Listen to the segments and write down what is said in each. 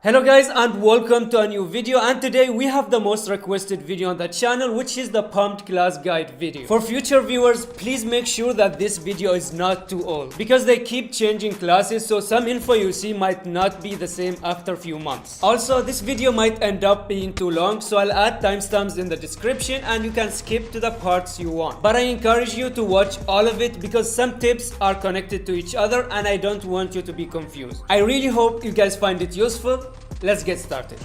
Hello guys and welcome to a new video, and today we have the most requested video on the channel, which is the pumped class guide video. For future viewers, please make sure that this video is not too old because they keep changing classes, so some info you see might not be the same after few months. Also, this video might end up being too long, so I'll add timestamps in the description and you can skip to the parts you want. But I encourage you to watch all of it because some tips are connected to each other and I don't want you to be confused. I really hope you guys find it useful. Let's get started.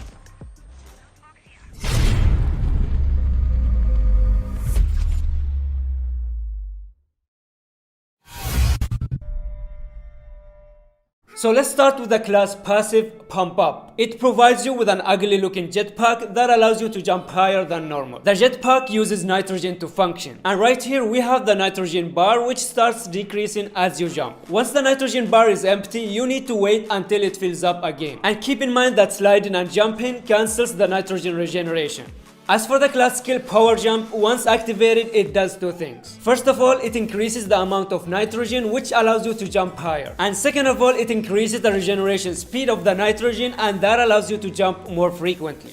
So let's start with the class passive pump up. It provides you with an ugly looking jetpack that allows you to jump higher than normal. The jetpack uses nitrogen to function. And right here we have the nitrogen bar, which starts decreasing as you jump. Once the nitrogen bar is empty, you need to wait until it fills up again. And keep in mind that sliding and jumping cancels the nitrogen regeneration. As for the class skill power jump, once activated it does two things. First of all, it increases the amount of nitrogen, which allows you to jump higher. And second of all, it increases the regeneration speed of the nitrogen, and that allows you to jump more frequently.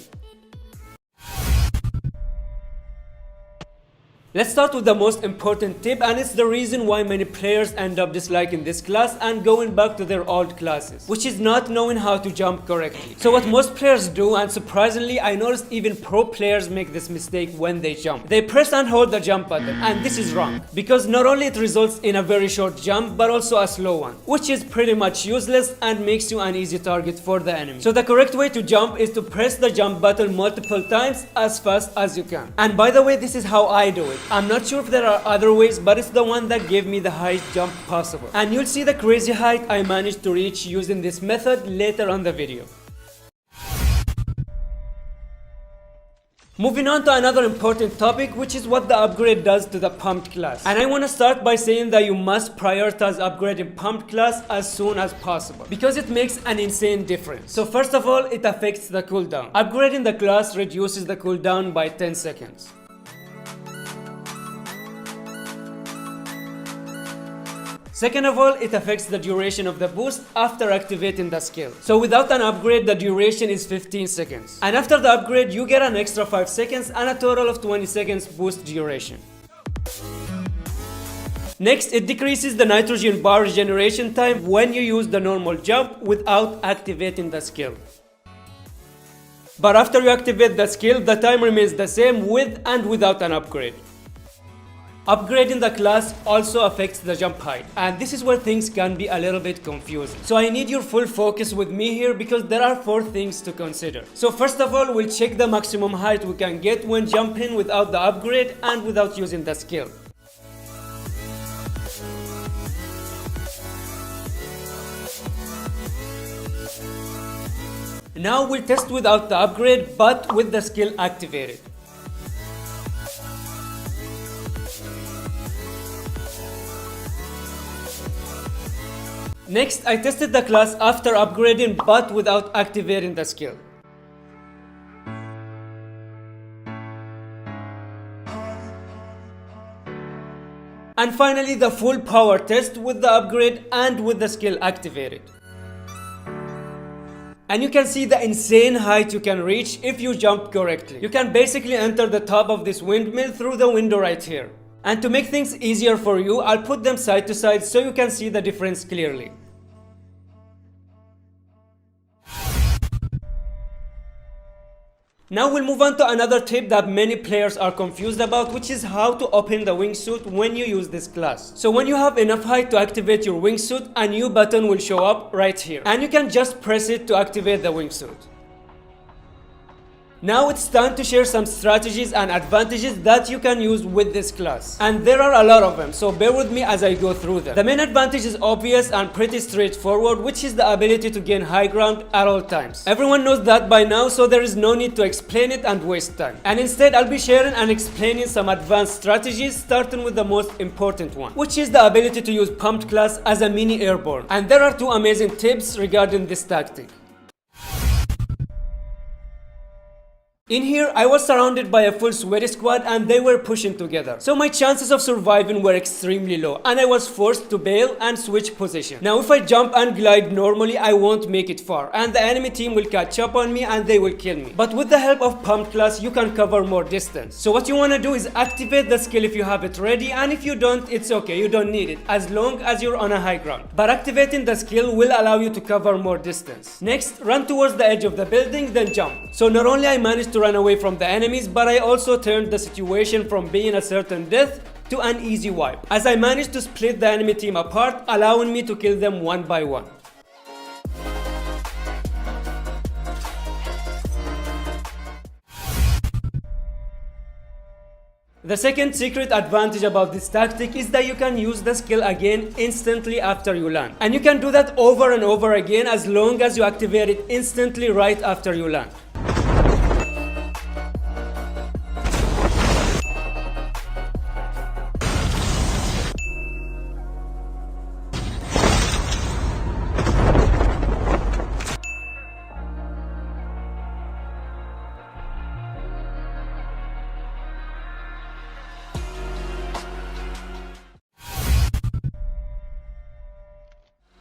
Let's start with the most important tip, and it's the reason why many players end up disliking this class and going back to their old classes, which is not knowing how to jump correctly. So what most players do, and surprisingly I noticed even pro players make this mistake when they jump. They press and hold the jump button, and this is wrong because not only it results in a very short jump but also a slow one, which is pretty much useless and makes you an easy target for the enemy. So the correct way to jump is to press the jump button multiple times as fast as you can. And by the way, this is how I do it. I'm not sure if there are other ways, but it's the one that gave me the highest jump possible. And you'll see the crazy height I managed to reach using this method later on the video. Moving on to another important topic, which is what the upgrade does to the pumped class. And I want to start by saying that you must prioritize upgrading pumped class as soon as possible because it makes an insane difference. So first of all, it affects the cooldown. Upgrading the class reduces the cooldown by 10 seconds. Second of all, it affects the duration of the boost after activating the skill. So without an upgrade, the duration is 15 seconds. And after the upgrade, you get an extra 5 seconds and a total of 20 seconds boost duration. Next, it decreases the nitrogen bar regeneration time when you use the normal jump without activating the skill. But after you activate the skill, the time remains the same with and without an upgrade. Upgrading the class also affects the jump height, and this is where things can be a little bit confusing. So I need your full focus with me here because there are 4 things to consider. So first of all, we'll check the maximum height we can get when jumping without the upgrade and without using the skill. Now we'll test without the upgrade but with the skill activated. Next, I tested the class after upgrading but without activating the skill. And finally, the full power test with the upgrade and with the skill activated. And you can see the insane height you can reach if you jump correctly. You can basically enter the top of this windmill through the window right here. And to make things easier for you, I'll put them side to side so you can see the difference clearly. Now we'll move on to another tip that many players are confused about, which is how to open the wingsuit when you use this class. So when you have enough height to activate your wingsuit, a new button will show up right here. And you can just press it to activate the wingsuit. Now it's time to share some strategies and advantages that you can use with this class. And there are a lot of them, so bear with me as I go through them. The main advantage is obvious and pretty straightforward, which is the ability to gain high ground at all times. Everyone knows that by now, so there is no need to explain it and waste time. And instead, I'll be sharing and explaining some advanced strategies, starting with the most important one, which is the ability to use pumped class as a mini airborne. And there are 2 amazing tips regarding this tactic. In here, I was surrounded by a full sweaty squad and they were pushing together. So my chances of surviving were extremely low and I was forced to bail and switch position. Now if I jump and glide normally, I won't make it far and the enemy team will catch up on me and they will kill me. But with the help of pumped class, you can cover more distance. So what you want to do is activate the skill if you have it ready, and if you don't, it's okay, you don't need it as long as you're on a high ground. But activating the skill will allow you to cover more distance. Next, run towards the edge of the building, then jump. So not only I managed to run away from the enemies, but I also turned the situation from being a certain death to an easy wipe, as I managed to split the enemy team apart, allowing me to kill them one by one. The second secret advantage about this tactic is that you can use the skill again instantly after you land. And you can do that over and over again as long as you activate it instantly right after you land.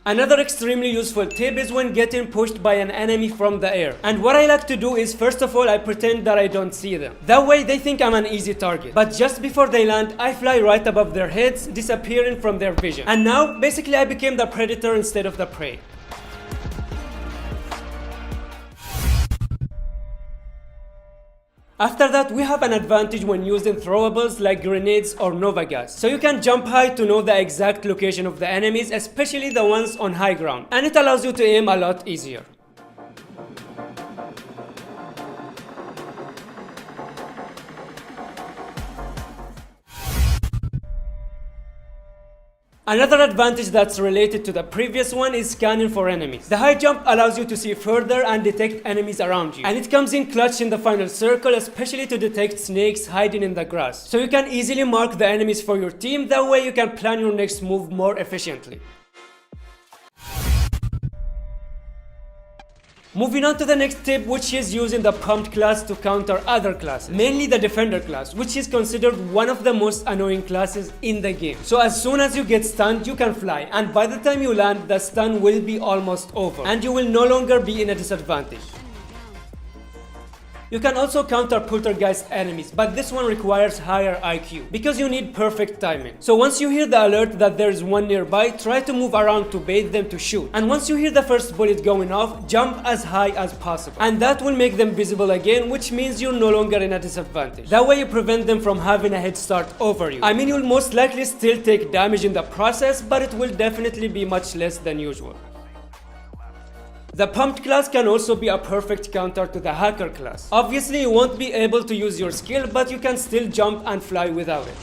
Another extremely useful tip is when getting pushed by an enemy from the air. And what I like to do is, first of all, I pretend that I don't see them. That way they think I'm an easy target. But just before they land, I fly right above their heads, disappearing from their vision. And now, basically I became the predator instead of the prey. After that, we have an advantage when using throwables like grenades or nova gas. So you can jump high to know the exact location of the enemies, especially the ones on high ground. And it allows you to aim a lot easier. Another advantage that's related to the previous one is scanning for enemies. The high jump allows you to see further and detect enemies around you. And it comes in clutch in the final circle, especially to detect snakes hiding in the grass. So you can easily mark the enemies for your team, that way you can plan your next move more efficiently. Moving on to the next tip, which is using the pumped class to counter other classes, mainly the defender class, which is considered one of the most annoying classes in the game. So as soon as you get stunned, you can fly, and by the time you land, the stun will be almost over and you will no longer be in a disadvantage. You can also counter poltergeist enemies, but this one requires higher IQ because you need perfect timing. So once you hear the alert that there is one nearby, try to move around to bait them to shoot. And once you hear the first bullet going off, jump as high as possible. And that will make them visible again, which means you're no longer in a disadvantage. That way you prevent them from having a head start over you. I mean, you'll most likely still take damage in the process, but it will definitely be much less than usual. The pumped class can also be a perfect counter to the hacker class. Obviously, you won't be able to use your skill, but you can still jump and fly without it.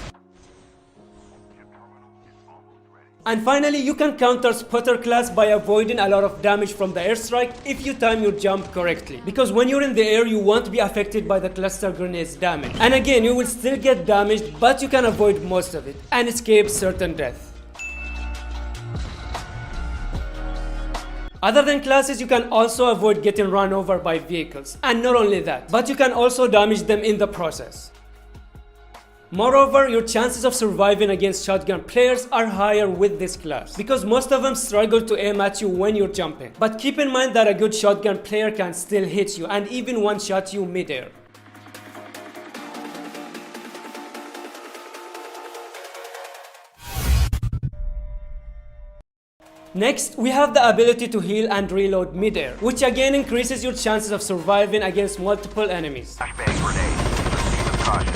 And finally, you can counter spotter class by avoiding a lot of damage from the airstrike if you time your jump correctly. Because when you're in the air, you won't be affected by the cluster grenades damage. And again, you will still get damaged, but you can avoid most of it and escape certain death. Other than classes, you can also avoid getting run over by vehicles. And not only that, but you can also damage them in the process. Moreover, your chances of surviving against shotgun players are higher with this class, because most of them struggle to aim at you when you're jumping. But keep in mind that a good shotgun player can still hit you and even one-shot you mid-air. Next, we have the ability to heal and reload mid-air, which again increases your chances of surviving against multiple enemies. Flashbang grenade. Proceed with caution.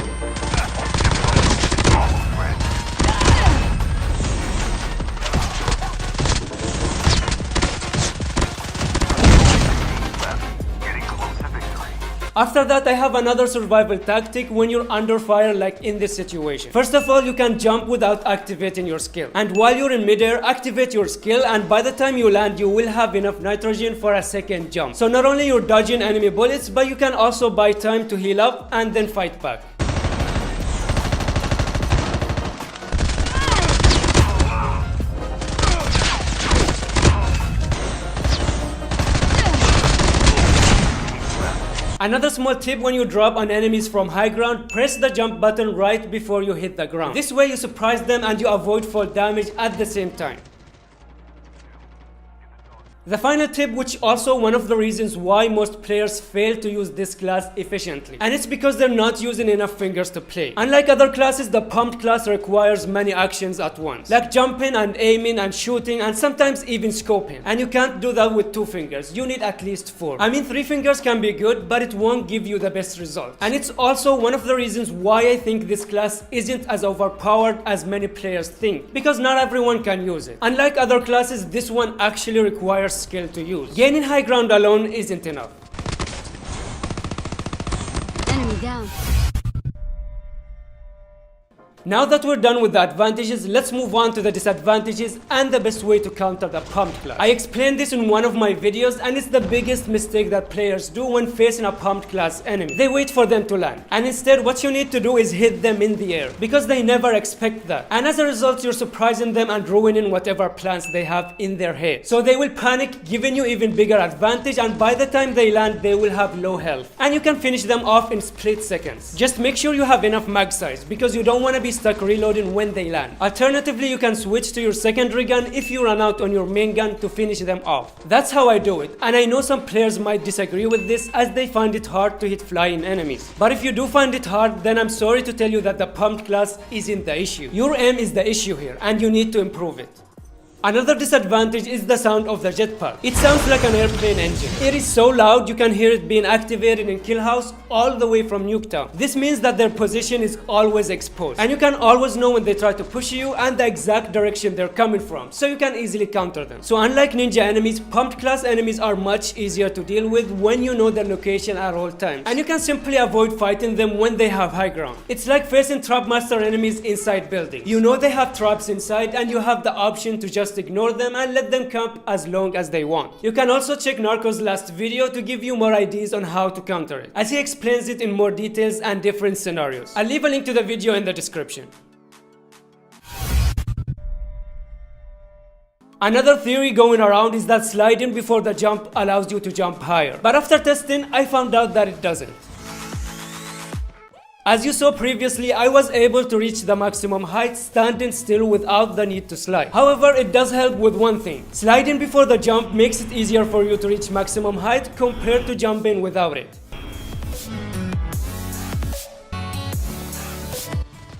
Getting close to victory. After that, I have another survival tactic when you're under fire, like in this situation. First of all, you can jump without activating your skill. And while you're in midair, activate your skill, and by the time you land, you will have enough nitrogen for a second jump. So not only you're dodging enemy bullets, but you can also buy time to heal up and then fight back. Another small tip: when you drop on enemies from high ground, press the jump button right before you hit the ground. This way you surprise them and you avoid fall damage at the same time. The final tip, which also one of the reasons why most players fail to use this class efficiently, and it's because they're not using enough fingers to play. Unlike other classes, the pumped class requires many actions at once, like jumping and aiming and shooting and sometimes even scoping, and you can't do that with 2 fingers. You need at least 4. I mean, 3 fingers can be good, but it won't give you the best result. And it's also one of the reasons why I think this class isn't as overpowered as many players think, because not everyone can use it. Unlike other classes, this one actually requires skill to use. Gaining high ground alone isn't enough. Enemy down. Now that we're done with the advantages, let's move on to the disadvantages and the best way to counter the pumped class. I explained this in one of my videos, and it's the biggest mistake that players do when facing a pumped class enemy. They wait for them to land, and instead what you need to do is hit them in the air, because they never expect that. And as a result, you're surprising them and ruining whatever plans they have in their head. So they will panic, giving you even bigger advantage, and by the time they land, they will have low health. And you can finish them off in split seconds. Just make sure you have enough mag size, because you don't want to be stuck reloading when they land. Alternatively, you can switch to your secondary gun if you run out on your main gun to finish them off. That's how I do it, and I know some players might disagree with this as they find it hard to hit flying enemies. But if you do find it hard, then I'm sorry to tell you that the pumped class isn't the issue. Your aim is the issue here, and you need to improve it. Another disadvantage is the sound of the jetpack. It sounds like an airplane engine. It is so loud you can hear it being activated in Kill House all the way from Nuketown. This means that their position is always exposed, and you can always know when they try to push you and the exact direction they're coming from, so you can easily counter them. So unlike ninja enemies, pumped class enemies are much easier to deal with when you know their location at all times, and you can simply avoid fighting them when they have high ground. It's like facing trap master enemies inside buildings. You know they have traps inside, and you have the option to just ignore them and let them camp as long as they want. You can also check Narco's last video to give you more ideas on how to counter it, as he explains it in more details and different scenarios. I'll leave a link to the video in the description. Another theory going around is that sliding before the jump allows you to jump higher, but after testing, I found out that it doesn't. As you saw previously, I was able to reach the maximum height standing still without the need to slide. However, it does help with one thing. Sliding before the jump makes it easier for you to reach maximum height compared to jumping without it.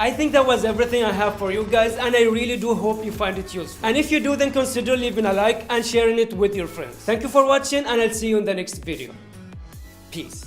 I think that was everything I have for you guys, and I really do hope you find it useful. And if you do, then consider leaving a like and sharing it with your friends. Thank you for watching, and I'll see you in the next video. Peace.